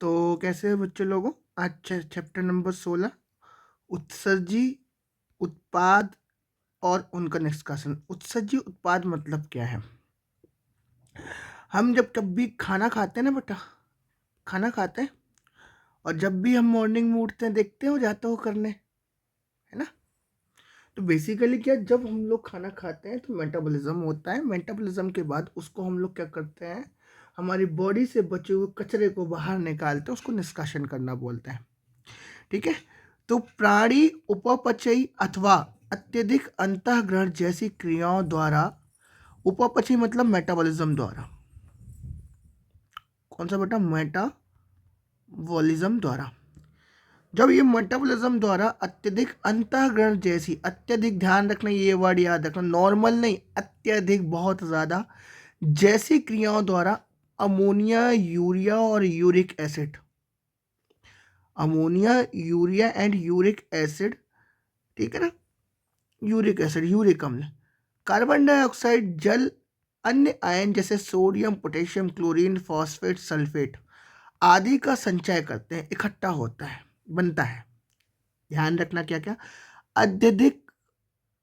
तो कैसे है बच्चे लोगों? आज चैप्टर नंबर 16 उत्सर्जी उत्पाद और उनका निष्कासन। उत्सर्जी उत्पाद मतलब क्या है? हम जब कभी खाना खाते हैं ना बेटा, खाना खाते हैं और जब भी हम मॉर्निंग में उठते हैं देखते हो जाते हो करने, है ना? तो बेसिकली क्या, जब हम लोग खाना खाते हैं तो मेटाबॉलिज्म होता है। मेटाबॉलिज्म के बाद उसको हम लोग क्या करते हैं, हमारी बॉडी से बचे हुए कचरे को बाहर निकालते हैं, उसको निष्कासन करना बोलते हैं। ठीक है। तो प्राणी उपापचयी अथवा अत्यधिक अंतःग्रहण जैसी क्रियाओं द्वारा, उपापचयी मतलब मेटाबॉलिज्म द्वारा, कौन सा बेटा? मेटाबॉलिज्म द्वारा। जब ये मेटाबॉलिज्म द्वारा अत्यधिक अंतःग्रहण जैसी, अत्यधिक ध्यान रखना, ये वर्ड याद रखना, नॉर्मल नहीं, अत्यधिक, बहुत ज्यादा, जैसी क्रियाओं द्वारा अमोनिया, यूरिया और uric acid, ammonia, urea and uric acid, ठीक है ना, यूरिक एसिड, यूरिक अम्ल, कार्बन डाइऑक्साइड, जल, अन्य आयन जैसे sodium, potassium, chlorine, phosphate, sulphate आदि का संचय करते हैं, इकट्ठा होता है, बनता है। ध्यान रखना क्या क्या, अत्यधिक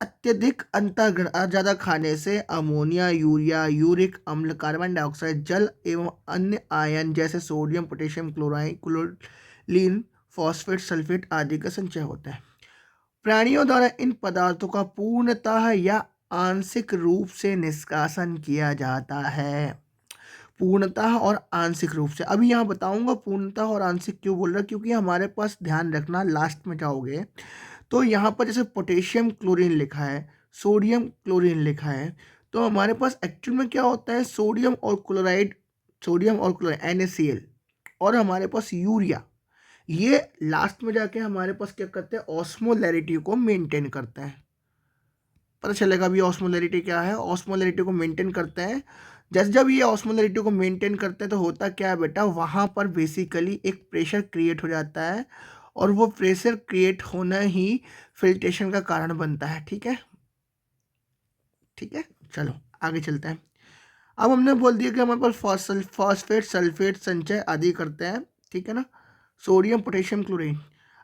अत्यधिक अंतःग्रहण, ज्यादा खाने से अमोनिया, यूरिया, यूरिक अम्ल, कार्बन डाइऑक्साइड, जल एवं अन्य आयन जैसे sodium, potassium, chlorine, phosphate, sulphate आदि का संचय होता है। प्राणियों द्वारा इन पदार्थों का पूर्णतः या आंशिक रूप से निष्कासन किया जाता है। पूर्णतः और आंशिक रूप से, अभी यहाँ बताऊंगा पूर्णतः और आंशिक क्यों बोल रहा, क्योंकि हमारे पास, ध्यान रखना, लास्ट में जाओगे तो यहाँ पर जैसे पोटेशियम क्लोरीन लिखा है, सोडियम क्लोरीन लिखा है, तो हमारे पास एक्चुअल में क्या होता है, सोडियम और क्लोराइड, सोडियम और क्लोराइड NaCl, और हमारे पास यूरिया, ये लास्ट में जाके हमारे पास क्या करते हैं, ऑस्मोलैरिटी को मेंटेन करते हैं। पता चलेगा अभी ऑस्मोलैरिटी क्या है, ऑस्मोलैरिटी को मेंटेन करते हैं। जैसे जब ये ऑस्मोलैरिटी को मेंटेन करते हैं तो होता क्या है बेटा, वहां पर बेसिकली एक प्रेशर क्रिएट हो जाता है, और वो प्रेशर क्रिएट होना ही फिल्ट्रेशन का कारण बनता है। ठीक है, ठीक है, चलो आगे चलते हैं। अब हमने बोल दिया कि हमारे पास फॉस्फेट, सल्फेट संचय आदि करते हैं, ठीक है ना, सोडियम, पोटेशियम, क्लोरीन।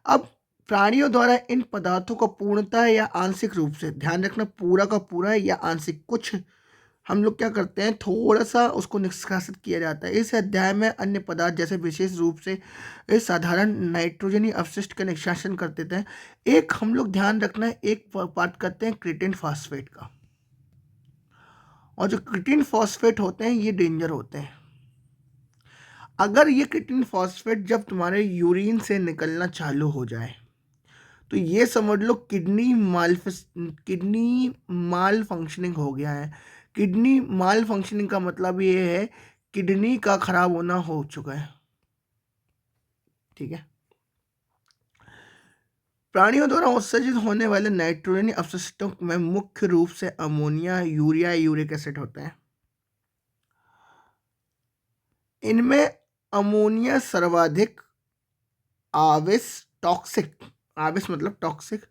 अब प्राणियों द्वारा इन पदार्थों को पूर्णतः या आंशिक रूप से, ध्यान रखना, पूरा का पूरा या आंशिक, कुछ हम लोग क्या करते हैं, थोड़ा सा उसको निष्कासित किया जाता है। इस अध्याय में अन्य पदार्थ जैसे विशेष रूप से इस साधारण नाइट्रोजनी अपशिष्ट का निष्कासन करते थे। एक हम लोग ध्यान रखना है, एक पार्ट करते हैं क्रिटिन फॉस्फेट का, और जो क्रिटिन फॉस्फेट होते हैं ये डेंजर होते हैं। अगर ये क्रिटिन फॉस्फेट जब तुम्हारे यूरिन से निकलना चालू हो जाए तो ये समझ लो किडनी माल फंक्शनिंग हो गया है। किडनी माल फंक्शनिंग का मतलब ये है किडनी का खराब होना हो चुका है। ठीक है। प्राणियों द्वारा उत्सर्जित होने वाले नाइट्रोजन अपशिष्टों में मुख्य रूप से अमोनिया, यूरिया, यूरिक एसिड होते हैं। इनमें अमोनिया सर्वाधिक आविस टॉक्सिक, आविस मतलब टॉक्सिक,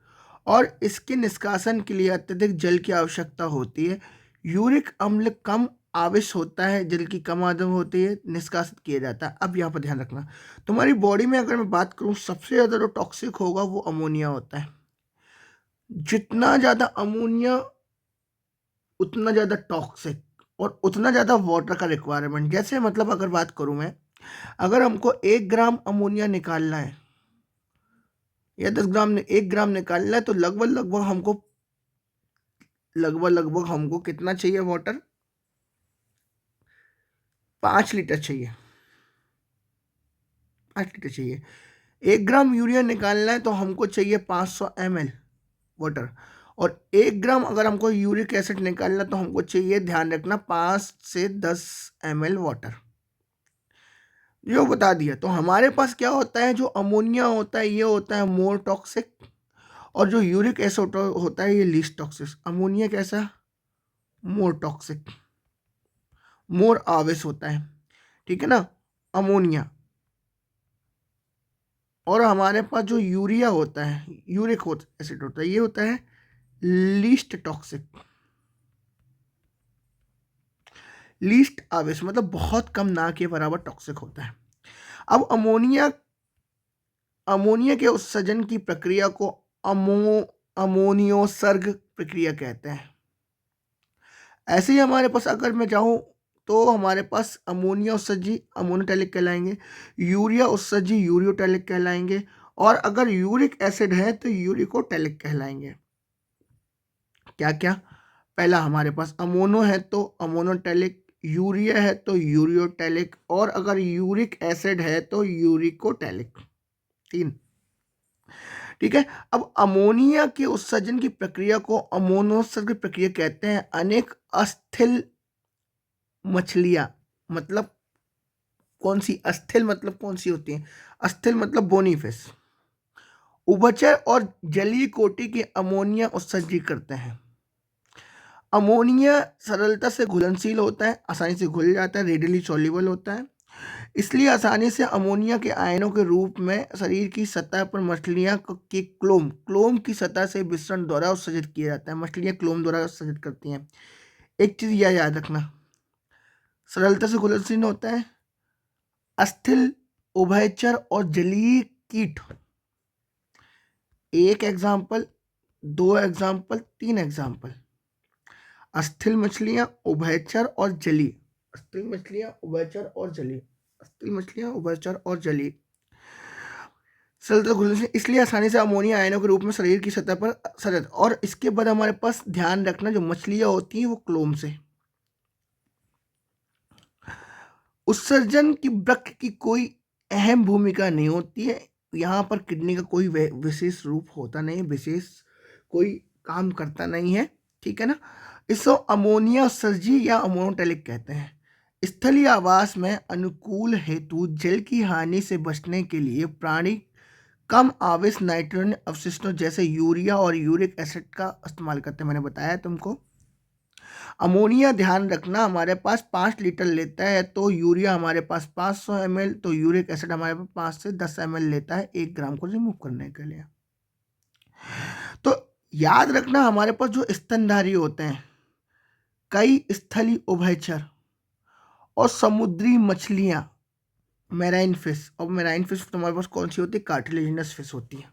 और इसके निष्कासन के लिए अत्यधिक जल की आवश्यकता होती है। यूरिक अम्ल कम आविश होता है, जल की कम आदम होती है, निष्कासित किया जाता है। अब यहाँ पर ध्यान रखना, तुम्हारी बॉडी में अगर मैं बात करूँ सबसे ज़्यादा जो टॉक्सिक होगा वो अमोनिया होता है। जितना ज़्यादा अमोनिया उतना ज़्यादा टॉक्सिक, और उतना ज़्यादा वाटर का रिक्वायरमेंट। जैसे मतलब अगर बात करूँ मैं, अगर हमको 1 ग्राम अमोनिया निकालना है या 10 ग्राम ने 1 ग्राम निकालना है तो लगभग हमको कितना चाहिए वाटर, 5 लीटर चाहिए, 5 लीटर चाहिए। 1 ग्राम यूरिया निकालना है तो हमको चाहिए 500 ml वाटर, और 1 ग्राम अगर हमको यूरिक एसिड निकालना तो हमको चाहिए, ध्यान रखना, 5 से 10 ml वाटर। जो बता दिया, तो हमारे पास क्या होता है, जो अमोनिया होता है ये होता है मोर टॉक्सिक, और जो यूरिक एसिड होता है ये लीस्ट टॉक्सिक। अमोनिया कैसा, मोर टॉक्सिक, मोर आविस होता है, ठीक है ना, अमोनिया। और हमारे पास जो यूरिया होता है, यूरिक एसिड होता है, ये होता है लीस्ट टॉक्सिक। लीस्ट आविस मतलब बहुत कम, ना के बराबर टॉक्सिक होता है। अब अमोनिया के उत्सर्जन की प्रक्रिया को अमोनियोसर्ग प्रक्रिया कहते हैं। ऐसे ही हमारे पास अगर मैं चाहूँ तो हमारे पास अमोनिया उत्सर्जी अमोनोटैलिक कहलाएंगे, यूरिया उत्सर्जी यूरियोटैलिक कहलाएंगे, और अगर यूरिक एसिड है तो यूरिकोटैलिक कहलाएंगे। क्या क्या? पहला हमारे पास अमोनो है तो अमोनोटैलिक, यूरिया है तो यूरियोटैलिक, और अगर यूरिक एसिड है तो यूरिकोटैलिक। 3। ठीक है। अब अमोनिया के उत्सर्जन की प्रक्रिया को अमोनोत्सर्ग प्रक्रिया कहते हैं। अनेक अस्थिल मछलियां, मतलब कौन सी? अस्थिल मतलब कौन सी होती हैं? अस्थिल मतलब बोनी फिश, उभयचर और जलीय कोटि के अमोनिया उत्सर्जी करते हैं। अमोनिया सरलता से घुलनशील होता है, आसानी से घुल जाता है, रेडिली सॉल्युबल होता है, इसलिए आसानी से अमोनिया के आयनों के रूप में शरीर की सतह पर मछलियां के क्लोम की सतह से विसरण द्वारा उत्सर्जित किया जाता है। मछलियां क्लोम द्वारा उत्सर्जित करती हैं। एक चीज यह याद रखना, सरलता से घुलनशील होता है, अस्थिल, उभयचर और जलीय कीट। एक एग्जाम्पल, 2 एग्जाम्पल, 3 एग्जाम्पल। अस्थिल मछलियां, उभयचर और जलीय। अस्थिल मछलियां, उभयचर और जलीय। अस्थिल मछलियां, उभयचर और जलीय। सरलता घुलनशील, इसलिए आसानी से अमोनिया आयनों के रूप में शरीर की सतह पर सरल। और इसके बाद हमारे पास ध्यान रखना, जो मछलियां होती हैं वो क्लोम से। उत्सर्जन की वृक्क की कोई अहम भूमिका नहीं होती है। यहाँ पर किडनी का कोई विशेष रूप होता नहीं, विशेष कोई काम करता नहीं है। ठीक है ना। इसको अमोनिया उत्सर्जी या अमोनोटैलिक कहते हैं। स्थलीय आवास में अनुकूल हेतु जल की हानि से बचने के लिए प्राणी कम आवेश नाइट्रोजन अवशिष्टों जैसे यूरिया और यूरिक एसिड का इस्तेमाल करते हैं। मैंने बताया तुमको। अमोनिया ध्यान रखना हमारे पास 5 लीटर लेता है, तो यूरिया हमारे पास 500 ml, तो यूरिक एसिड हमारे पास 5 से 10 ml लेता है 1 ग्राम को रिमूव करने के लिए। तो याद रखना हमारे पास जो स्तनधारी होते हैं, कई स्थलीय उभयचर और समुद्री मछलियां, मैराइन फिश, और मैराइन फिश तुम्हारे पास कौन सी होती है? कार्टिलेजिनस फिश होती है।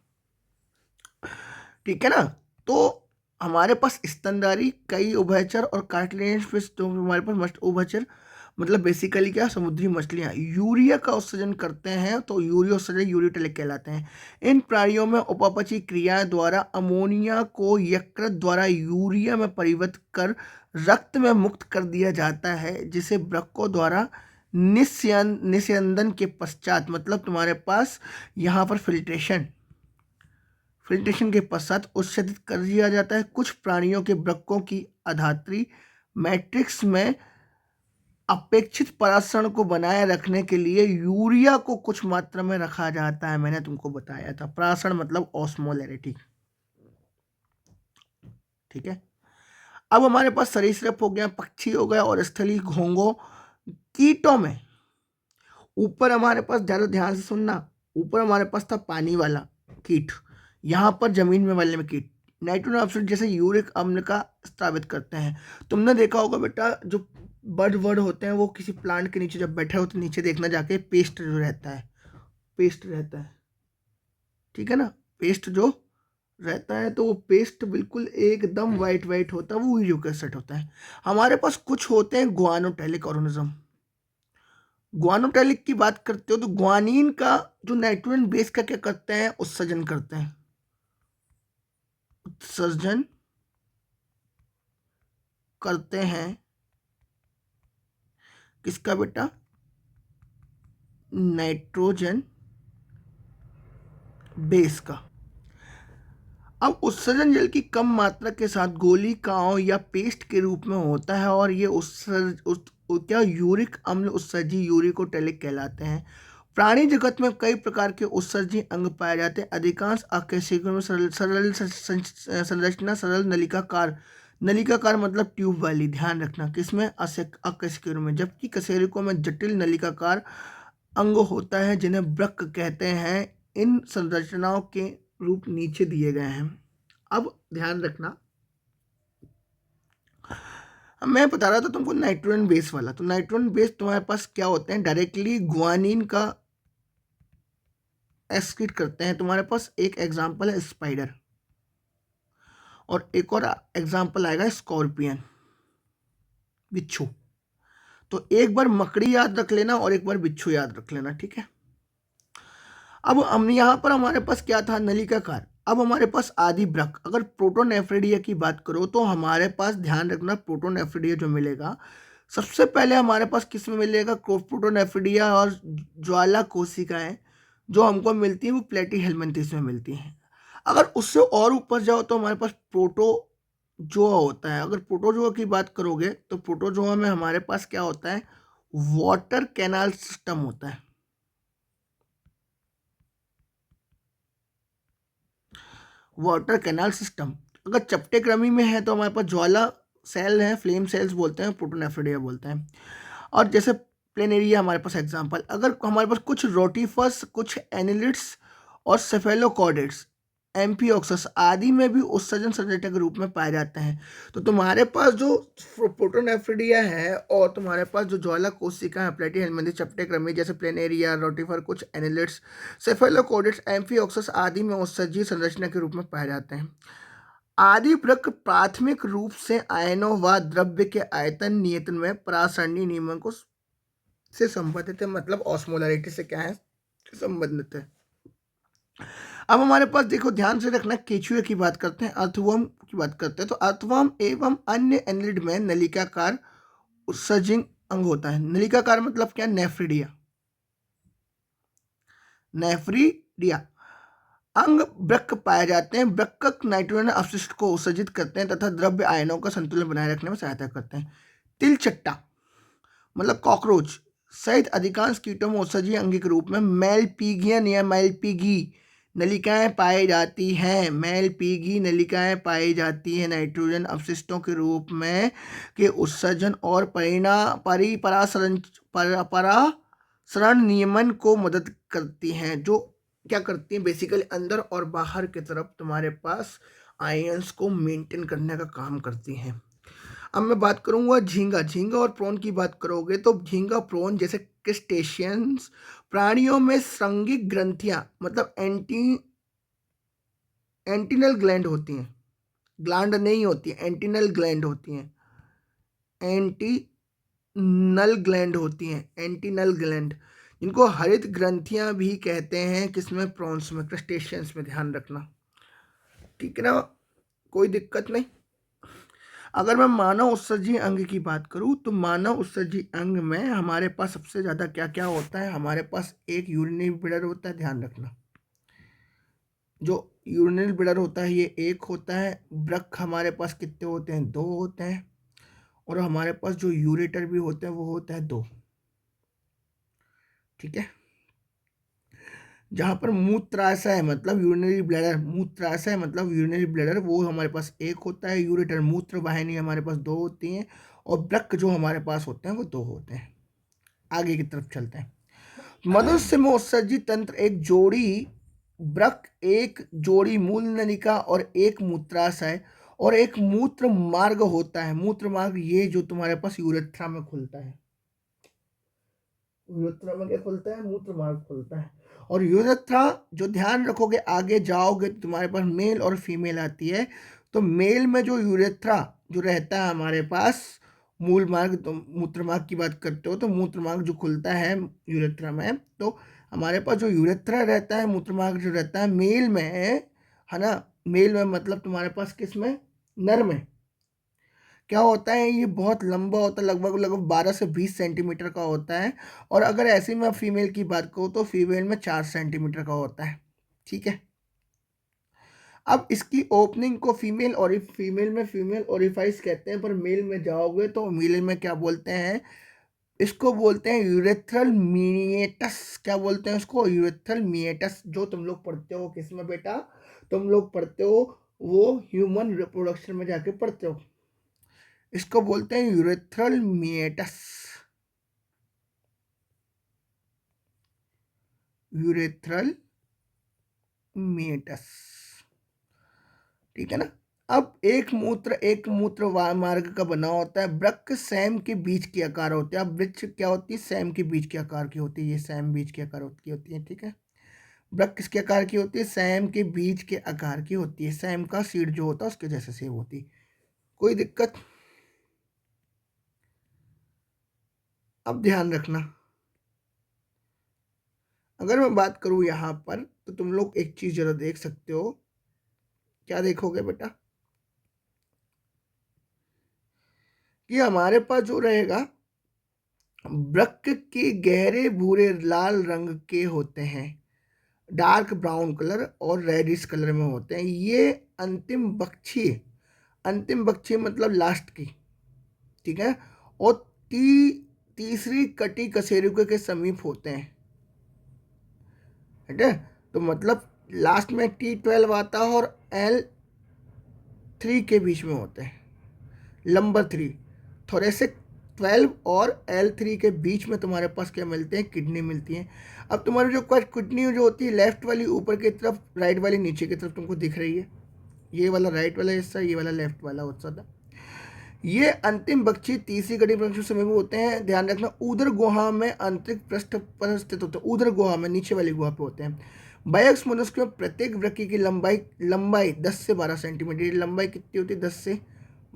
ठीक है ना। तो हमारे पास स्तनधारी, कई उभयचर और कार्टिलेजिनस फिश, तो हमारे पास मस्ट उभयचर मतलब बेसिकली क्या? समुद्री मछलियां यूरिया का उत्सर्जन करते हैं, तो यूरिया उत्सर्जन यूरियोटैलिक कहलाते हैं। इन प्राणियों में उपापचयी क्रिया द्वारा अमोनिया को यकृत द्वारा यूरिया में परिवर्तित कर रक्त में मुक्त कर दिया जाता है, जिसे वृक्कों द्वारा निस्यंदन के पश्चात, मतलब तुम्हारे पास यहाँ पर फिल्ट्रेशन के पश्चात उत्सर्जित कर दिया जाता है। कुछ प्राणियों के वृक्कों की अधात्री मैट्रिक्स में अपेक्षित परासरण को बनाए रखने के लिए यूरिया को कुछ मात्रा में रखा जाता है। मैंने तुमको बताया था, परासरण मतलब ऑस्मोलैरिटी। ठीक है। अब हमारे पास सरीसृप हो गया, पक्षी हो गया, और स्थलीय घोंघों। कीटों में ऊपर हमारे पास, ज्यादा ध्यान से सुनना, ऊपर हमारे पास था पानी वाला कीट, यहाँ पर जमीन में वाले में कीट नाइट्रोजन ऑक्साइड जैसे यूरिक अम्ल का स्रावित करते हैं। तुमने देखा होगा बेटा, जो बर्ड होते हैं वो किसी प्लांट के नीचे जब बैठे होते हैं, नीचे देखना जाके पेस्ट जो रहता है, पेस्ट रहता है। ठीक है ना। पेस्ट जो रहता है, तो वो पेस्ट बिल्कुल एकदम वाइट होता है, वो यूरिक एसिड होता है। हमारे पास कुछ होते हैं ग्वानोटैलिक ऑर्गेनिज्म। ग्वानोटैलिक की बात करते हो तो ग्वानीन का जो नाइट्रोजन बेस का क्या करते हैं? उत्सर्जन करते हैं। उत्सर्जन करते हैं किसका बेटा? नाइट्रोजन बेस का। अब उत्सर्जन जल की कम मात्रा के साथ गोलिकाओं या पेस्ट के रूप में होता है, और ये क्या यूरिक अम्ल उत्सर्जी यूरिकोटैलिक कहलाते हैं। प्राणी जगत में कई प्रकार के उत्सर्जी अंग पाए जाते हैं। अधिकांश अकशेरुकों में सरल संरचना, सरल नलिकाकार मतलब ट्यूब वाली। ध्यान रखना किसमें? अकशेरुकों में। जबकि कशेरुकों में जटिल नलिकाकार अंग होता है, जिन्हें वृक्क कहते हैं। इन संरचनाओं के रूप नीचे दिए गए हैं। अब ध्यान रखना, मैं बता रहा था तुमको नाइट्रोजन बेस वाला। तो नाइट्रोजन बेस तुम्हारे पास क्या होते हैं? डायरेक्टली ग्वानीन का एक्सक्रीट करते हैं। तुम्हारे पास एक एग्जाम्पल है स्पाइडर, और एक और एग्जाम्पल आएगा स्कॉर्पियन, बिच्छू। तो एक बार मकड़ी याद रख लेना और एक बार बिच्छू याद रख लेना, ठीक है। अब हम यहाँ पर हमारे पास क्या था, नलिकाकार। अब हमारे पास आदि वृक्क, अगर प्रोटोनेफ्रिडिया की बात करो तो हमारे पास ध्यान रखना प्रोटोनेफ्रिडिया जो मिलेगा सबसे पहले हमारे पास किस में मिलेगा, प्रोटोनेफ्रिडिया और ज्वाला कोशिकाएं जो हमको मिलती है वो प्लेटीहेल्मिन्थेस में मिलती हैं। अगर उससे और ऊपर जाओ तो हमारे पास प्रोटोजोआ होता है। अगर प्रोटोजोआ की बात करोगे तो प्रोटोजोआ में हमारे पास क्या होता है, वाटर कैनाल सिस्टम होता है। वाटर कैनाल सिस्टम अगर चपटे क्रमी में है तो हमारे पास ज्वाला सेल है, फ्लेम सेल्स बोलते हैं, प्रोटोनेफ्रिडिया बोलते हैं। और जैसे प्लेनेरिया हमारे पास एग्जांपल, अगर हमारे पास कुछ रोटिफस, कुछ एनिलिड्स और सेफेलोकॉर्डेट्स, एम्फिओक्सस आदि में भी उत्सर्जन संरचना के रूप में पाए जाते हैं। तो तुम्हारे पास जो प्रोटोनेफ्रिडिया है और तुम्हारे पास जो ज्वाला कोशिका है प्लेटीहेल्मिन्थेस चपटे क्रमी, जैसे प्लेनेरिया, रोटिफर, कुछ एनिलिड्स, सेफेलोकॉर्डेट्स, एम्फिओक्सस आदि में उत्सर्जित संरचना के रूप में पाए जाते हैं। आदि वृक्क प्राथमिक रूप से आयनों व द्रव्य के आयतन नियंत्रण में परासरणी नियमन को से संबंधित है, मतलब ऑस्मोलरिटी से क्या है, संबंधित है। अब हमारे पास देखो ध्यान से रखना, केचुए की बात करते हैं, अर्थवर्म की बात करते हैं। तो अर्थवर्म एवं अन्य एनिलिड में नलिकाकार उत्सर्जन अंग होता है। नलिकाकार मतलब क्या, नेफ्रिडिया, नेफ्रिडिया अंग वृक्क पाए जाते हैं। वृक्क नाइट्रोजन अपशिष्ट को उत्सर्जित करते हैं तथा द्रव्य आयनों का संतुलन बनाए रखने में सहायता करते हैं। तिलचट्टा मतलब कॉकरोच सहित अधिकांश कीटों में उत्सर्जनीय अंग के रूप में मेलपीगियन या मेलपीगी नलिकाएं पाई जाती हैं। मेलपीगी नलिकाएं पाई जाती हैं नाइट्रोजन अपशिष्टों के रूप में के उत्सर्जन और परासरण नियमन को मदद करती हैं, जो क्या करती हैं, बेसिकली अंदर और बाहर की तरफ तुम्हारे पास आयंस को मेंटेन करने का काम करती हैं। अब मैं बात करूंगा झींगा। झींगा और प्रॉन की बात करोगे तो झींगा, प्रॉन जैसे क्रस्टेशियंस प्राणियों में श्रृंगिक ग्रंथियां मतलब एंटिनल ग्लैंड होती हैं, ग्लैंड नहीं होती, एंटिनल ग्लैंड होती हैं, एंटिनल ग्लैंड होती हैं, एंटिनल ग्लैंड, जिनको हरित ग्रंथियां भी कहते हैं। किसमें, प्रॉन्स में, क्रस्टेशियंस में, ध्यान रखना, ठीक है ना, कोई दिक्कत नहीं। अगर मैं मानव उत्सर्जी अंग की बात करूं तो मानव उत्सर्जी अंग में हमारे पास सबसे ज़्यादा क्या क्या होता है, हमारे पास एक यूरिनरी ब्लैडर होता है, ध्यान रखना, जो यूरिनरी ब्लैडर होता है ये एक होता है। वृक्क हमारे पास कितने होते हैं, दो होते हैं। और हमारे पास जो यूरेटर भी होते हैं वो होता है दो, ठीक है। जहाँ पर मूत्राशय मतलब यूरिनरी ब्लैडर, मूत्राशय मतलब यूरिनरी ब्लैडर वो हमारे पास एक होता है। यूरेटर मूत्र वाहिनी हमारे पास दो होती हैं। और वृक्क जो हमारे पास होते हैं वो दो होते हैं। आगे की तरफ चलते हैं। मनुष्य में उत्सर्जी तंत्र एक जोड़ी वृक्क, एक जोड़ी मूल नलिका और एक मूत्राशय और एक मूत्र मार्ग होता है। मूत्र मार्ग ये जो तुम्हारे पास यूरेथ्रा में खुलता है, यूरेथ्रा में क्या खुलता है, मूत्र मार्ग खुलता है। और यूरेथ्रा जो ध्यान रखोगे आगे जाओगे तो तुम्हारे पास मेल और फीमेल आती है। तो मेल में जो यूरेथ्रा जो रहता है हमारे पास, मूल मार्ग, तो मूत्र मार्ग की बात करते हो तो मूत्र मार्ग जो खुलता है यूरेथ्रा में, तो हमारे पास जो यूरेथ्रा रहता है, मूत्र मार्ग जो रहता है मेल में है ना, मेल में मतलब तुम्हारे पास किस में, नर में क्या होता है, ये बहुत लंबा होता है, लगभग लगभग 12 से 20 सेंटीमीटर का होता है। और अगर ऐसे में फीमेल की बात करूँ तो फीमेल में 4 सेंटीमीटर का होता है, ठीक है। अब इसकी ओपनिंग को फीमेल में फीमेल ओरिफाइस कहते हैं, पर मेल में जाओगे तो मेल में क्या बोलते हैं, इसको बोलते हैं यूरेथ्रल मिएटस। क्या बोलते हैं इसको, यूरेथ्रल मिएटस। जो तुम लोग पढ़ते हो किसमें बेटा, तुम लोग पढ़ते हो वो ह्यूमन रिप्रोडक्शन में जाके पढ़ते हो, इसको बोलते हैं यूरेथ्रल मिएटस, यूरेथ्रल मिएटस, ठीक है ना। अब एक मूत्र मार्ग का बना होता है। वृक्क सैम के बीज के आकार होते हैं। अब वृक्ष क्या होती है, सैम के बीज के आकार की होती है, ये सैम बीज के आकार की होती है, ठीक है। वृक्क किसके आकार की होती है? सैम के बीज के आकार की होती है। सैम का सीड जो होता है उसके जैसे सेब होती है। कोई दिक्कत? अब ध्यान रखना, अगर मैं बात करूं यहाँ पर तो तुम लोग एक चीज जरा देख सकते हो। क्या देखोगे बेटा? कि हमारे पास जो रहेगा, वृक्क के गहरे भूरे लाल रंग के होते हैं, डार्क ब्राउन कलर और रेडिश कलर में होते हैं। ये अंतिम बख्शी मतलब लास्ट की, ठीक है। और तीसरी कटी कशेरुके के समीप होते हैं, ठीक है। तो मतलब लास्ट में T12 आता है और L3 के बीच में होते हैं, नंबर 3 थोरेसिक 12 और L3 के बीच में तुम्हारे पास क्या मिलते हैं? किडनी मिलती है। अब तुम्हारी जो किडनी जो होती है, लेफ्ट वाली ऊपर की तरफ, राइट वाली नीचे की तरफ तुमको दिख रही है। ये वाला राइट वाला हिस्सा, ये वाला लेफ्ट वाला हिस्सा था। ये अंतिम बख्शी तीसरी कड़ी बख्शी समय में होते हैं। ध्यान रखना, उदर गुहा में आंतरिक पृष्ठ पर स्थित होते हैं। उदर गुहा में नीचे वाली गुहा पे होते हैं। बायक्स मनुष्य में प्रत्येक वृक्की की लंबाई 10 से 12 सेंटीमीटर। लंबाई कितनी होती है? 10 से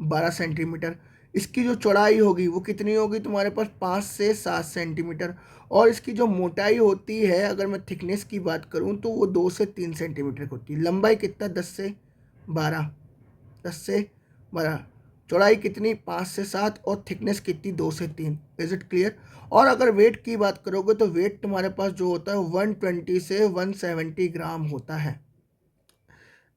12 सेंटीमीटर। इसकी जो चौड़ाई होगी वो कितनी होगी तुम्हारे पास? 5 से 7 सेंटीमीटर। और इसकी जो मोटाई होती है, अगर मैं थिकनेस की बात करूं तो वो 2 से 3 सेंटीमीटर की होती है। लंबाई कितना? 10 से 12, 10 से 12। चौड़ाई कितनी? 5 से 7। और थिकनेस कितनी? 2 से 3। Is it clear? और अगर वेट की बात करोगे तो वेट तुम्हारे पास जो होता है 120 से 170 ग्राम होता है।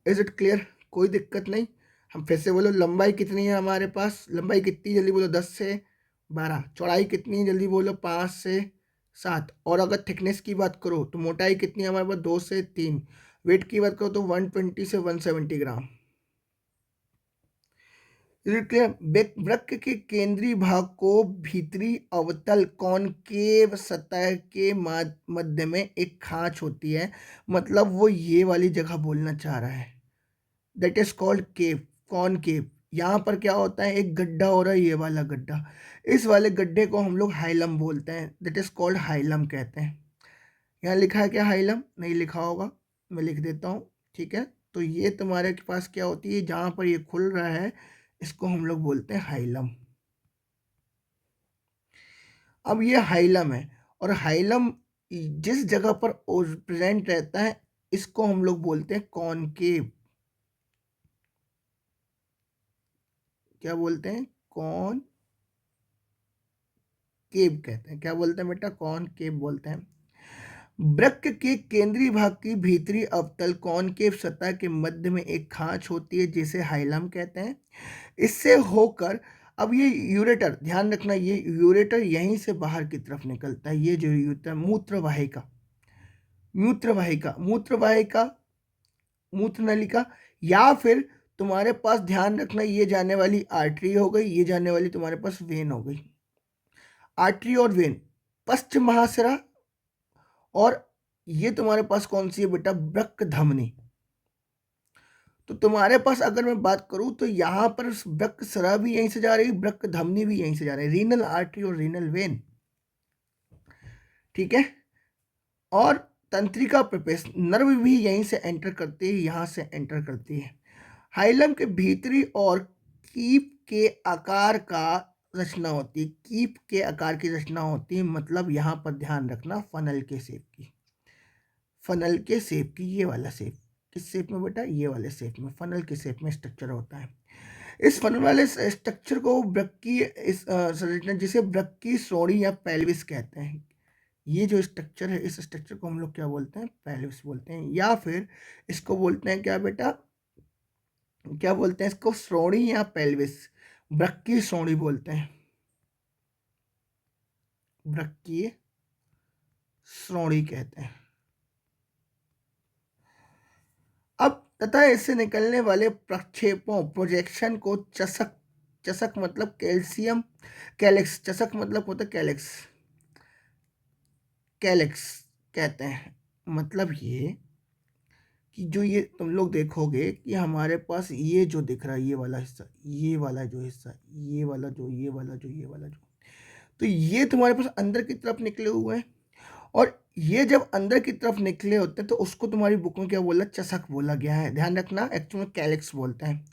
Is it clear? कोई दिक्कत नहीं। हम फिर से बोलो, लंबाई कितनी है हमारे पास? लंबाई कितनी? जल्दी बोलो। 10 से 12। चौड़ाई कितनी? जल्दी बोलो। 5 से 7। और अगर थिकनेस की बात करो तो मोटाई कितनी है हमारे पास? 2 से 3। वेट की बात करो तो 120 से 170 ग्राम। वृक्क के केंद्रीय भाग को भीतरी अवतल कॉनकेव सतह के मध्य में एक खांच होती है। मतलब वो ये वाली जगह बोलना चाह रहा है, that is called cave, concave. यहाँ पर क्या होता है? एक गड्ढा हो रहा है, ये वाला गड्ढा। इस वाले गड्ढे को हम लोग हाइलम बोलते हैं, दैट इज कॉल्ड हाइलम कहते हैं। यहाँ लिखा है क्या? हाइलम नहीं लिखा होगा, मैं लिख देता हूँ, ठीक है। तो ये तुम्हारे के पास क्या होती है? जहाँ पर ये खुल रहा है इसको हम लोग बोलते हैं हाइलम। अब ये हाइलम है, और हाइलम जिस जगह पर प्रेजेंट रहता है इसको हम लोग बोलते हैं कॉनकेव। क्या बोलते हैं? कॉन केव कहते हैं। क्या बोलते हैं बेटा? कॉनकेव बोलते हैं। वृक्क के केंद्रीय भाग की भीतरी अवतल कॉनकेव सतह के मध्य में एक खांच होती है जिसे हाइलम कहते हैं। इससे होकर अब ये यूरेटर, ध्यान रखना, ये यूरेटर यहीं से बाहर की तरफ निकलता है। ये जो यूरेटर, मूत्रवाहिका, मूत्र नलिका, या फिर तुम्हारे पास ध्यान रखना, ये जाने वाली आर्टरी हो गई, ये जाने वाली तुम्हारे पास वेन हो गई। आर्टरी और वेन पश्च महाशिरा, और ये तुम्हारे पास कौन सी है बेटा? वृक्क धमनी। तो तुम्हारे पास अगर मैं बात करूं तो यहां पर वृक्क सरा भी यहीं से जा रही, वृक्क धमनी भी यहीं से जा रही है, रीनल आर्टरी और रीनल वेन, ठीक है। और तंत्रिका प्रपेश नर्व भी यहीं से एंटर करती है, यहां से एंटर करती है। हाइलम के भीतरी और कीप के आकार का रचना होती है, कीप के आकार की रचना होती है। मतलब यहां पर ध्यान रखना, फनल के शेप की, फनल के शेप की, ये वाला शेप। किस शेप में बेटा? ये वाले शेप में, फनल के शेप में स्ट्रक्चर होता है। इस फनल वाले स्ट्रक्चर को वृक्की इस संरचना जिसे वृक्की श्रोणि या पेल्विस कहते हैं। ये जो स्ट्रक्चर है, इस स्ट्रक्चर को हम लोग क्या बोलते हैं? पेल्विस बोलते हैं। या फिर इसको बोलते हैं क्या बेटा? क्या बोलते हैं इसको? श्रोणि या पेल्विस, वृक्कीय श्रोणि बोलते हैं, वृक्कीय श्रोणि कहते हैं। अब तथा इससे निकलने वाले प्रक्षेपों, प्रोजेक्शन को चषक, चषक मतलब कैल्शियम, कैलेक्स, चषक मतलब होता है कैलेक्स, कैलेक्स कहते हैं। मतलब ये कि जो ये तुम लोग देखोगे कि हमारे पास ये जो दिख रहा है, ये वाला हिस्सा, ये वाला जो हिस्सा, ये वाला जो, ये वाला जो, ये वाला जो, तो ये तुम्हारे पास अंदर की तरफ निकले हुए हैं। और ये जब अंदर की तरफ निकले होते हैं तो उसको तुम्हारी बुक में क्या बोला, चषक बोला गया है। ध्यान रखना, एक्चुअल में कैलिक्स बोलते हैं।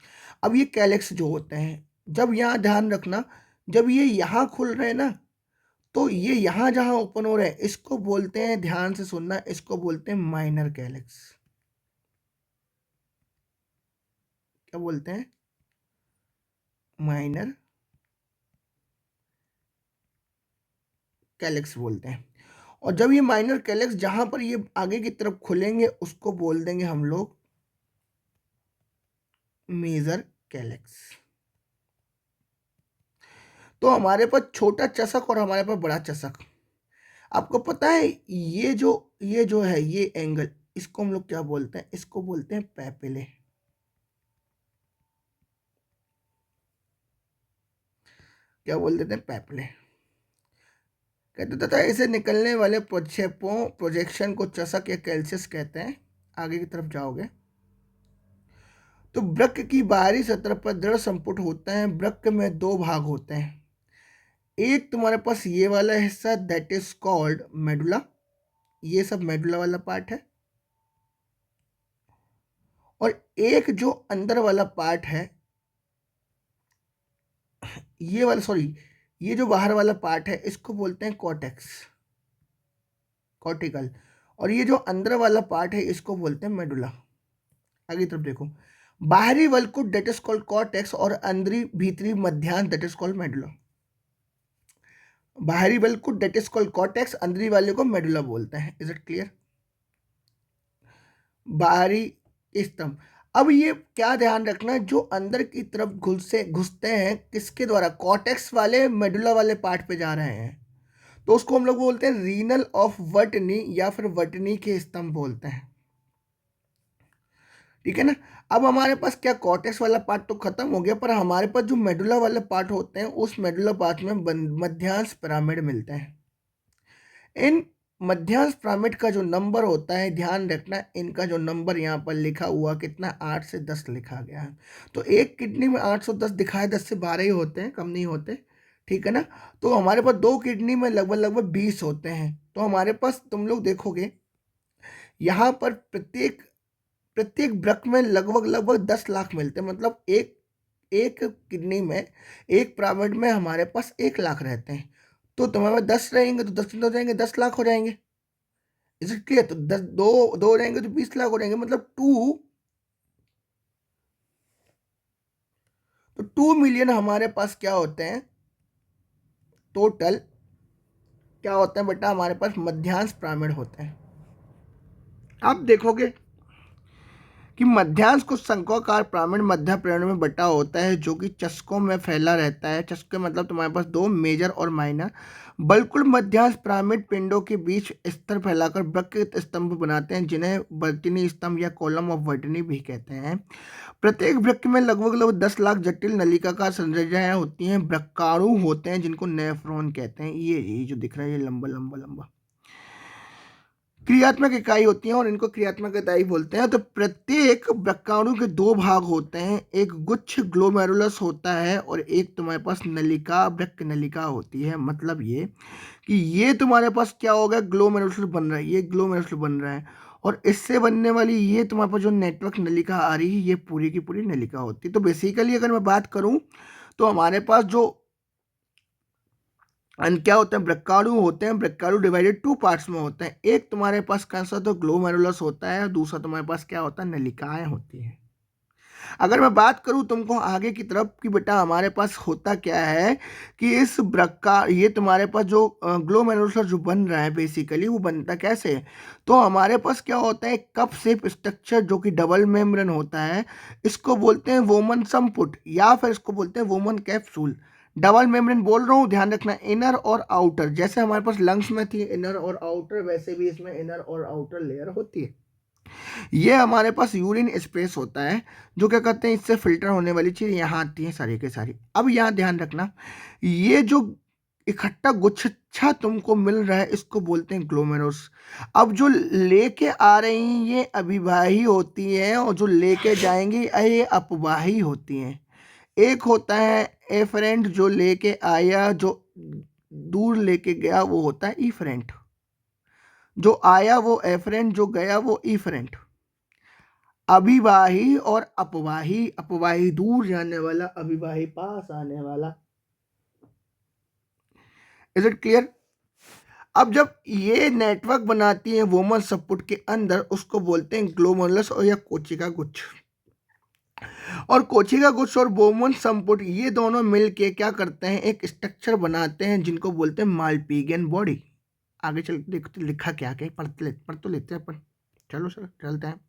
अब ये कैलिक्स जो होते हैं, जब यहाँ ध्यान रखना, जब ये यहाँ खुल रहे हैं ना, तो ये यहाँ जहाँ ओपन हो रहे हैं इसको बोलते हैं, ध्यान से सुनना, इसको बोलते हैं माइनर कैलिक्स। क्या बोलते हैं, माइनर कैलिक्स बोलते हैं। और जब ये माइनर कैलिक्स जहां पर ये आगे की तरफ खुलेंगे उसको बोल देंगे हम लोग मेजर कैलिक्स। तो हमारे पास छोटा चषक और हमारे पास बड़ा चषक। आपको पता है ये जो है ये एंगल, इसको हम लोग क्या बोलते हैं, इसको बोलते हैं पैपिले। क्या बोल देते हैं, पैपिले। कहते तथा इसे निकलने वाले प्रक्षेपों प्रोजेक्शन को चषक या कैल्सियस कहते हैं। आगे की तरफ जाओगे तो वृक्क की बाहरी सतह पर दृढ़ संपुट होते हैं। वृक्क में दो भाग होते हैं, एक तुम्हारे पास ये वाला हिस्सा दैट इज कॉल्ड मेडुला, ये सब मेडुला वाला पार्ट है। और एक जो अंदर वाला पार्ट है, ये वाला, सॉरी, ये जो बाहर वाला पार्ट है इसको बोलते हैं कॉर्टेक्स, कॉर्टिकल। और ये जो अंदर वाला पार्ट है इसको बोलते हैं मेडुला। आगे तरफ देखो, बाहरी वल्कुट दैट इज कॉल्ड कॉर्टेक्स और अंदरी भीतरी मध्यांश दैट इज कॉल्ड मेडुला। बाहरी वल्कुट दैट इज कॉल्ड कॉर्टेक्स, अंदरी वाले को मेडुला बोलते हैं। Is it clear? बाहरी स्तंभ। अब ये क्या ध्यान रखना, जो अंदर की तरफ घुसते हैं किसके द्वारा, कॉर्टेक्स वाले मेडुला वाले पार्ट पे जा रहे हैं, तो उसको हम लोग बोलते हैं रीनल ऑफ वर्टनी या फिर वर्टनी के स्तंभ बोलते हैं। ठीक है ना। अब हमारे पास क्या, कॉर्टेक्स वाला पार्ट तो खत्म हो गया, पर हमारे पास जो मेडुला वाले पार्ट होते हैं उस मेडुला पार्ट में मध्यांश पिरामिड मिलते हैं। इन मध्यांश पिरामिड का जो नंबर होता है, ध्यान रखना, इनका जो नंबर यहाँ पर लिखा हुआ कितना, 8 से 10 लिखा गया है। तो एक किडनी में 810 दिखाए, 10 से 12 ही होते हैं, कम नहीं होते। ठीक है ना। तो हमारे पास दो किडनी में लगभग लगभग 20 होते हैं। तो हमारे पास तुम लोग देखोगे यहाँ पर प्रत्येक प्रत्येक वृक्क में लगभग लगभग 10 लाख मिलते हैं। मतलब एक एक किडनी में, एक पिरामिड में हमारे पास 1 लाख रहते हैं। तो तुम्हारे पास 10 रहेंगे तो 10 कितने हो जाएंगे, 10 लाख हो जाएंगे। Is it clear? तो 10 दो दो रहेंगे तो 20 लाख हो जाएंगे। मतलब 2 मिलियन हमारे पास क्या होते हैं, टोटल क्या होते हैं बेटा, हमारे पास मध्यांश पिरामिड होते हैं। आप देखोगे कि मध्यांश कुछ शंक्वाकार पिरामिड मध्य पिरामिड में बटा होता है, जो कि चषकों में फैला रहता है। चषके मतलब तुम्हारे पास दो, मेजर और माइनर। बल्कुल मध्यांश पिरामिड पिंडों के बीच स्तर फैलाकर वृक्क स्तंभ बनाते हैं, जिन्हें वर्तनी स्तंभ या कॉलम ऑफ वर्तनी भी कहते हैं। प्रत्येक वृक्क में लगभग लगभग 10 लाख जटिल नलिकाकार संरचनाएं होती हैं। वृक्काणु होते हैं जिनको नेफ्रॉन कहते हैं। ये जो दिख रहा है, ये लंबा लंबा लंबा क्रियात्मक इकाई होती हैं और इनको क्रियात्मक इकाई बोलते हैं। तो प्रत्येक वृक्काणु के दो भाग होते हैं, एक गुच्छ ग्लोमेरुलस होता है और एक तुम्हारे पास नलिका, वृक्क नलिका होती है। मतलब ये कि ये तुम्हारे पास क्या होगा, ग्लोमेरुलस बन रहा है, ये ग्लोमेरुलस बन रहा है, और इससे बनने वाली ये तुम्हारे पास जो नेटवर्क नलिका आ रही है, ये पूरी की पूरी नलिका होती है। तो बेसिकली अगर मैं बात करूं तो हमारे पास जो क्या होते हैं, वृक्काणु होते हैं। वृक्काणु डिवाइडेड 2 पार्ट्स में होते हैं। एक तुम्हारे पास कौन सा, तो ग्लोमेरुलस होता है, दूसरा तुम्हारे पास क्या होता है, नलिकाएं होती हैं। अगर मैं बात करूं तुमको आगे की तरफ कि बेटा हमारे पास होता क्या है, कि इस वृक्का, ये तुम्हारे पास जो ग्लोमेरुलस जो बन रहा है बेसिकली, वो बनता कैसे है, तो हमारे पास क्या होता है, कप शेप स्ट्रक्चर जो कि डबल मेम्ब्रेन होता है, इसको बोलते हैं वोमन संपुट या फिर इसको बोलते हैं वोमन कैप्सूल। डबल मेम्ब्रेन बोल रहा हूँ, ध्यान रखना, इनर और आउटर। जैसे हमारे पास लंग्स में थी इनर और आउटर, वैसे भी इसमें इनर और आउटर लेयर होती है। ये हमारे पास यूरिन स्पेस होता है, जो क्या कहते हैं, इससे फिल्टर होने वाली चीज यहाँ आती है सारी के सारी। अब यहाँ ध्यान रखना, ये जो इकट्ठा गुच्छा तुमको मिल रहा है इसको बोलते हैं ग्लोमेरुलस। अब जो लेके आ रही हैं ये अभिवाही होती हैं, और जो लेके जाएंगी ये अपवाही होती हैं। एक होता है एफरेंट, जो लेके आया, जो दूर लेके गया, वो होता है इफरेंट। जो आया वो एफरेंट, जो गया वो इफरेंट। अभिवाही और अपवाही, अपवाही दूर जाने वाला, अभिवाही पास आने वाला। Is it clear? अब जब ये नेटवर्क बनाती है वोमन सपोर्ट के अंदर, उसको बोलते हैं ग्लोमेरुलस और या कोशिका गुच्छ। और कोशिका गुच्छ और बोमन संपुट ये दोनों मिलके क्या करते हैं, एक स्ट्रक्चर बनाते हैं जिनको बोलते हैं मालपीजियन बॉडी। आगे चल देखते लिखा क्या क्या पढ़ तो लेते हैं अपन। चलो सर चलते हैं।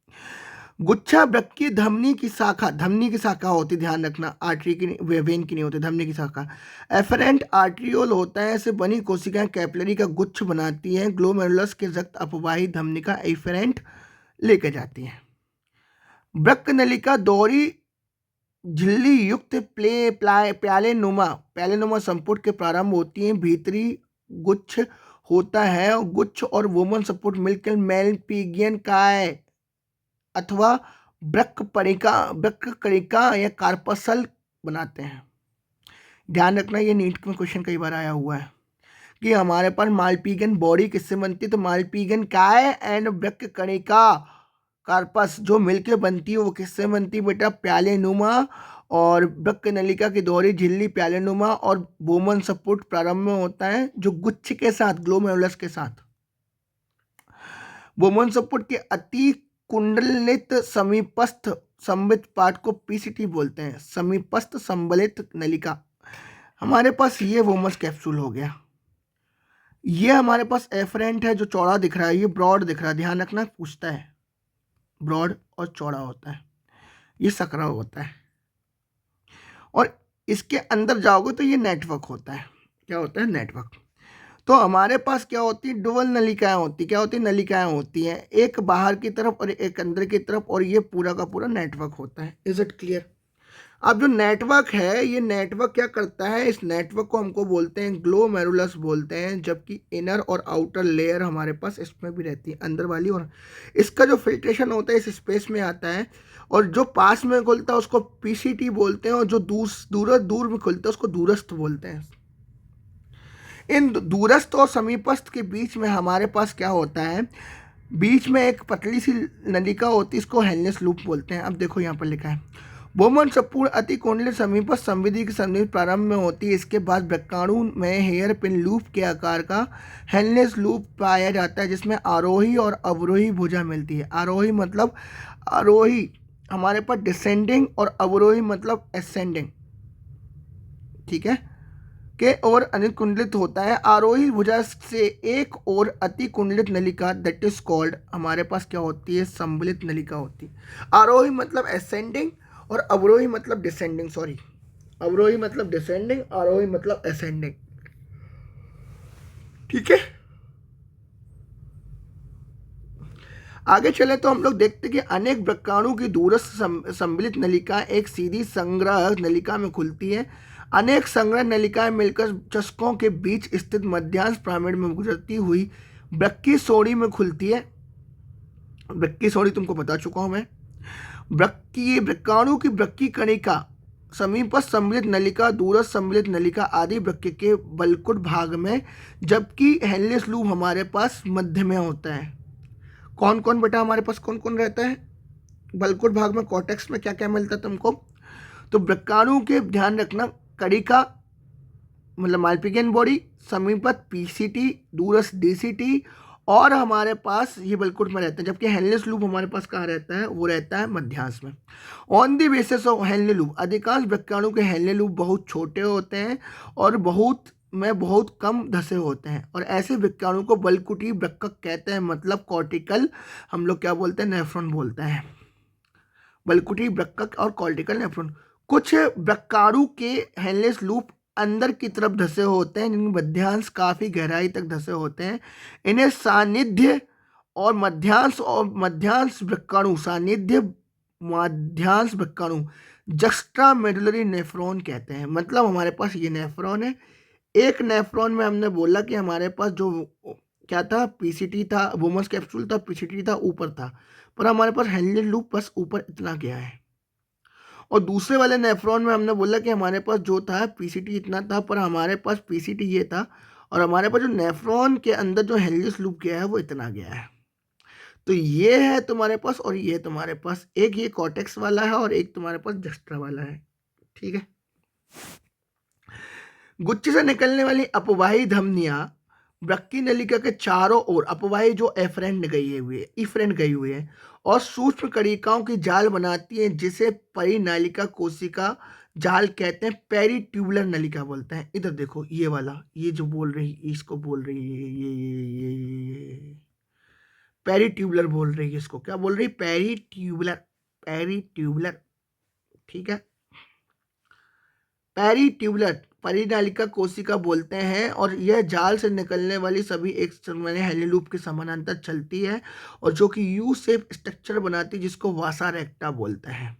गुच्छा वृक्क की धमनी की शाखा, धमनी की शाखा होती, ध्यान रखना, आर्टरी की वेन की नहीं होती, धमनी की शाखा। एफरेंट आर्ट्रियोल होता है, ऐसे बनी कोशिकाएं कैपिलरी का गुच्छ बनाती हैं। ग्लोमेरुलस के रक्त अपवाही धमनी का एफरेंट लेकर जाती है। वृक्क नलिका दोहरी झिल्ली युक्त प्यालेनुमा संपुट के प्रारंभ होती है। भीतरी गुच्छ होता है और गुच्छ और वोमन संपुट मिलकर मैलपीजियन काय अथवा वृक्क कणिका या कार्पसल बनाते हैं। ध्यान रखना, ये नीट में क्वेश्चन कई बार आया हुआ है कि हमारे पास मालपीजियन बॉडी किससे बनती है, तो मालपीजियन काय एंड वृक्क कणिका कार्पस जो मिलके बनती है वो किससे बनती है बेटा, प्यालेनुमा और वृक्क नलिका की दोहरी झिल्ली प्यालेनुमा और बोमन सपुट प्रारंभ में होता है जो गुच्छ के साथ, ग्लोमेरुलस के साथ। बोमन सपुट के अति कुंडलित समीपस्थ संबित पार्ट को पीसीटी बोलते हैं, समीपस्थ संबलित नलिका। हमारे पास ये वोमस कैप्सूल हो गया। ये हमारे पास एफरेंट है जो चौड़ा दिख रहा है, ये ब्रॉड दिख रहा है, ध्यान रखना पूछता है, ब्रॉड और चौड़ा होता है, ये सकरा होता है। और इसके अंदर जाओगे तो ये नेटवर्क होता है। क्या होता है, नेटवर्क। तो हमारे पास क्या होती है, डुअल नलिकाएं होती, क्या होती है, नलिकाएं होती हैं, एक बाहर की तरफ और एक अंदर की तरफ, और ये पूरा का पूरा नेटवर्क होता है। Is it clear? अब जो नेटवर्क है, ये नेटवर्क क्या करता है, इस नेटवर्क को हमको बोलते हैं ग्लोमेरुलस बोलते हैं, जबकि इनर और आउटर लेयर हमारे पास इसमें भी रहती है, अंदर वाली। और इसका जो फिल्ट्रेशन होता है इस स्पेस में आता है, और जो पास में खुलता है उसको पीसीटी बोलते हैं, और जो दूर में खुलता है उसको दूरस्थ बोलते हैं। इन दूरस्थ और समीपस्थ के बीच में हमारे पास क्या होता है, बीच में एक पतली सी नलिका होती है, इसको हेलनेस लूप बोलते हैं। अब देखो यहाँ पर लिखा है, बोमन संपूर्ण अति कुंडलित समीपस्थ संविधि की संविधि प्रारंभ में होती है। इसके बाद वृक्काणु में हेयर पिन लूप के आकार का हेलनेस लूप पाया जाता है, जिसमें आरोही और अवरोही भुजा मिलती है। आरोही मतलब आरोही हमारे पास डिसेंडिंग, और अवरोही मतलब एसेंडिंग, ठीक है, के और अनुकुंडलित होता है। आरोही भुजा से एक और अति कुंडलित नलिका दैट इज कॉल्ड, हमारे पास क्या होती है, संबलित नलिका होती है। आरोही मतलब एसेंडिंग और अवरोही मतलब डिसेंडिंग, सॉरी, अवरोही मतलब डिसेंडिंग, आरोही मतलब एसेंडिंग, ठीक है। आगे चले तो हम लोग देखते कि अनेक वृक्काणु की दूरस्थ सम्मिलित नलिका एक सीधी संग्रह नलिका में खुलती है। अनेक संग्रह नलिकाएं मिलकर चषकों के बीच स्थित मध्यांश पिरामिड में गुजरती हुई वृक्की सोड़ी में खुलती है। वृक्की सोड़ी तुमको बता चुका हूं मैं। वृक्काणु की वृक्की कणिका, समीपस्थ सम्मिलित नलिका, दूरस्थ सम्मिलित नलिका आदि वृक्क के बलकुट भाग में, जबकि हेलनेस लूप हमारे पास मध्य में होता है। कौन कौन बेटा हमारे पास कौन कौन रहता है, बलकुट भाग में कॉर्टेक्स में क्या क्या मिलता है तुमको, तो वृक्काणु के ध्यान रखना, कणिका मतलब मालपीजियन बॉडी, समीपस्थ पीसीटी, दूरस्थ डीसीटी, और हमारे पास ये बलकुट में रहते हैं। जबकि हेलनेस लूप हमारे पास कहाँ रहता है, वो रहता है मध्यांश में। ऑन द बेसिस ऑफ हेलने लूप, अधिकांश वृक्काणु के हेलने लूप बहुत छोटे होते हैं और बहुत कम धसे होते हैं, और ऐसे वृक्काणु को बलकुटी वृक्कक कहते हैं, मतलब कॉर्टिकल हम लोग क्या बोलते हैं, नेफ्रॉन बोलते हैं। बलकुटी वृक्कक और कॉर्टिकल नेफ्रॉन। कुछ वृक्काणु के हेलनेस लूप अंदर की तरफ धसे होते हैं, जिनके मध्यांश काफी गहराई तक धसे होते हैं। इन्हें सानिध्य और मध्यांश वृक्काणु, सानिध्य मध्यांश वृक्काणु, जक्स्ट्रा मेडुलरी नेफ्रॉन कहते हैं। मतलब हमारे पास ये नेफ्रॉन है, एक नेफ्रॉन में हमने बोला कि हमारे पास जो क्या था, पीसीटी था, वोमस कैप्सूल था, पीसीटी था, ऊपर था, पर हमारे पास हेलने लूप बस ऊपर इतना गया है। और दूसरे वाले नेफ्रॉन में हमने बोला कि हमारे पास जो था पीसीटी इतना था, पर हमारे पास पीसीटी ये था और हमारे पास जो नेफ्रॉन के अंदर जो हेलियस लूप गया है वो इतना गया है। तो ये है तुम्हारे पास और ये तुम्हारे पास, एक ये कॉर्टेक्स वाला है और एक तुम्हारे पास जस्ट्रा वाला है। ठीक है। गुच्छ से निकलने वाली अपवाही धमनियां वृक्की नलिका के चारों ओर, अपवाही जो एफरेंट गई हुई है, इफरेंट गई हुई है, और सूक्ष्म कणिकाओं की जाल बनाती है जिसे परिनालिका कोशिका जाल कहते हैं, पेरिट्यूबुलर नलिका बोलते हैं। इधर देखो ये वाला, ये जो बोल रही, इसको बोल रही है ये पेरिट्यूबुलर बोल रही है, इसको क्या बोल रही है? Peritubular, peritubular. ठीक है, पेरिट्यूबुलर परिनालिका कोशिका बोलते हैं, और यह जाल से निकलने वाली सभी एक समय हेलिलूप के समानांतर चलती है और जो कि यू शेप स्ट्रक्चर बनाती है जिसको वासा रेक्टा बोलते हैं।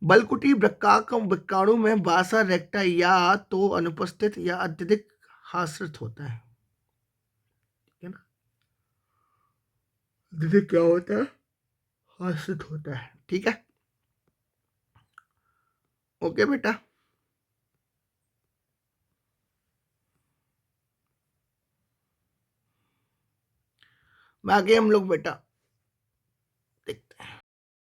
बलकुटी वृक्काणु में वासा रेक्टा या तो अनुपस्थित या अत्यधिक हास्रित होता है। ठीक है ना, अत्यधिक क्या होता है? हास्रित होता है। ठीक है, ओके बेटा। बाकी हम लोग बेटा